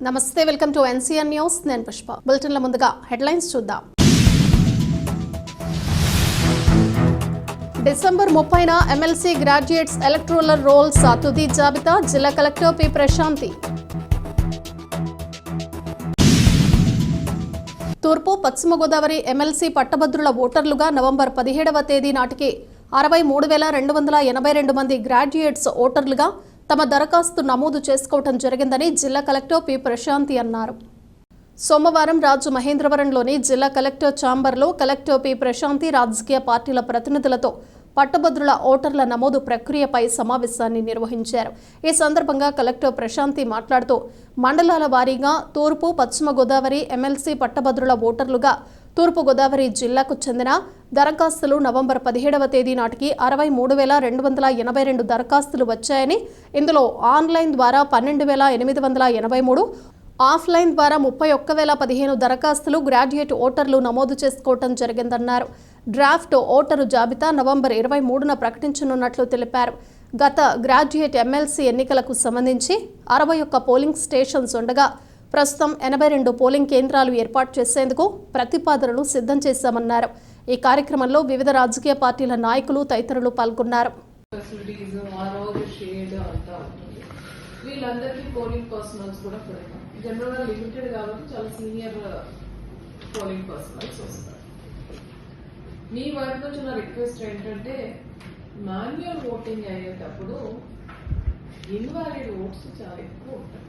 నమస్తే, welcome to NCN news. నేను పుష్ప. బులెటిన్ల ముందుగా హెడ్లైన్స్ చూద్దాం. డిసెంబర్ 30న ఎమ్మెల్సీ గ్రాడ్యుయేట్స్ ఎలక్టోరల్ రోల్స్ తుది జాబితా. జిల్లా కలెక్టర్ పి ప్రశాంతి. తూర్పు పశ్చిమ గోదావరి ఎమ్మెల్సీ పట్టభద్రుల ఓటర్లుగా నవంబర్ 17వ తేదీ నాటికి 63,282 మంది గ్రాడ్యుయేట్స్ ఓటర్లుగా తమ దరఖాస్తు నమోదు చేసుకోవడం జరిగిందని జిల్లా కలెక్టర్ పి ప్రశాంతి అన్నారు. సోమవారం రాజమహేంద్రవరంలోని జిల్లా కలెక్టర్ ఛాంబర్లో కలెక్టర్ పి ప్రశాంతి రాజకీయ పార్టీల ప్రతినిధులతో పట్టభద్రుల ఓటర్ల నమోదు ప్రక్రియపై సమావేశాన్ని నిర్వహించారు. ఈ సందర్భంగా కలెక్టర్ ప్రశాంతి మాట్లాడుతూ మండలాల వారీగా తూర్పు పశ్చిమ గోదావరి ఎమ్మెల్సీ పట్టభద్రుల ఓటర్లుగా తూర్పు గోదావరి జిల్లాకు చెందిన దరఖాస్తులు నవంబర్ 17వ తేదీ నాటికి 63,282 దరఖాస్తులు వచ్చాయని, ఇందులో ఆన్లైన్ ద్వారా 12,883, ఆఫ్లైన్ ద్వారా 31,015 దరఖాస్తులు గ్రాడ్యుయేట్ ఓటర్లు నమోదు చేసుకోవడం జరిగిందన్నారు. డ్రాఫ్ట్ ఓటరు జాబితా నవంబర్ 23న ప్రకటించనున్నట్లు తెలిపారు. గత గ్రాడ్యుయేట్ ఎమ్మెల్సీ ఎన్నికలకు సంబంధించి 61 పోలింగ్ స్టేషన్స్ ఉండగా ప్రస్తుతం 82 పోలింగ్ కేంద్రాలు ఏర్పాటు చేసేందుకు ప్రతిపాదనలు సిద్ధం చేశామన్నారు. ఈ కార్యక్రమంలో వివిధ రాజకీయ పార్టీల నాయకులు తదితరులు పాల్గొన్నారు. వీళ్ళందరికీ పోలింగ్ పర్సనల్స్ కూడా జనరల్ గా లిమిటెడ్ కాబట్టి చాలా సీనియర్ పోలింగ్ పర్సనల్స్ వస్తారు. మీ వైపు నుంచి నా రిక్వెస్ట్ ఏంటంటే, మాన్యువల్ ఓటింగ్ అయ్యేటప్పుడు ఇన్వాలిడ్ ఓట్స్ చాలా ఎక్కువ ఉంటాయి.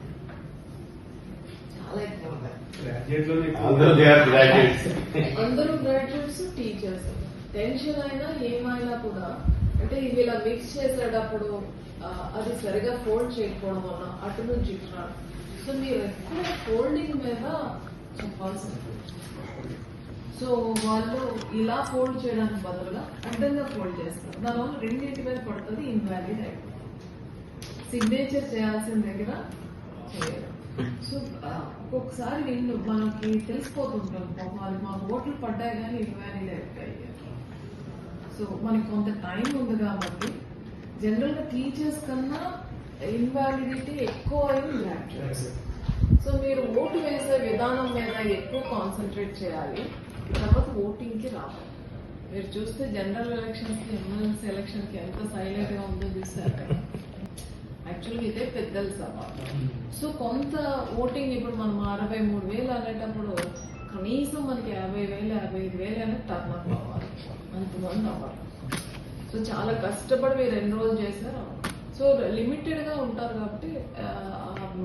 అందరూ గ్రాడ్యుయేట్స్, టీచర్స్. టెన్షన్ అయినా ఏమైనా కూడా అంటే ఇలా మిక్స్ చేసేటప్పుడు అది సరిగా ఫోల్డ్ చేయకపోవడం వల్ల అటు నుంచి ఇటున్నాడు. సో మీరు ఎక్కువ ఫోల్డింగ్ మీద చెప్పాల్సింది. సో వాళ్ళు ఇలా ఫోల్డ్ చేయడానికి బదులుగా అడ్డంగా ఫోల్డ్ చేస్తారు. దానివల్ల రెండింటి మీద పడుతుంది, ఇన్వాలిడ్ అయిపోతుంది. సిగ్నేచర్ చేయాల్సిన దగ్గర చేయరు. సో ఒక్కొక్కసారి మనకి తెలిసిపోతుంటాం, మాకు ఓట్లు పడ్డాయి కానీ ఇన్వాలిడ్ అయిపోయాయి. సో మనకి కొంత టైం ఉంది కాబట్టి జనరల్ గా టీచర్స్ కన్నా ఇన్వాలిడిటీ ఎక్కువ అయింది గ్రాడ్యుయేట్స్. సో మీరు ఓటు వేసే విధానం మీద ఎక్కువ కాన్సన్ట్రేట్ చేయాలి. తర్వాత ఓటింగ్ కి రావాలి. మీరు చూస్తే జనరల్ ఎలక్షన్స్ కి, ఎమ్మెల్సీ ఎలక్షన్ కి ఎంత సైలెంట్ గా ఉందో చూస్తారు కదా. యాక్చువల్గా ఇదే పెద్దల సభ. సో కొంత ఓటింగ్ ఇప్పుడు మనం 63,000 అనేటప్పుడు కనీసం మనకి 50,000, 55,000 అనేది టర్న్ అప్ అవ్వాలి, అంతమంది అవ్వాలి. సో చాలా కష్టపడి మీరు ఎన్రోల్ చేశారు. సో లిమిటెడ్ గా ఉంటారు కాబట్టి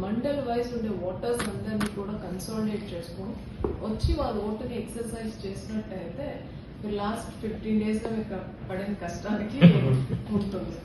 మండల్ వైజ్ ఉండే ఓటర్స్ అందరినీ కూడా కన్సాలిడేట్ చేసుకొని వచ్చి వాళ్ళ ఓటుని ఎక్సర్సైజ్ చేసినట్టయితే లాస్ట్ 15 days గా మీకు పడిన కష్టానికి ఉంటుంది.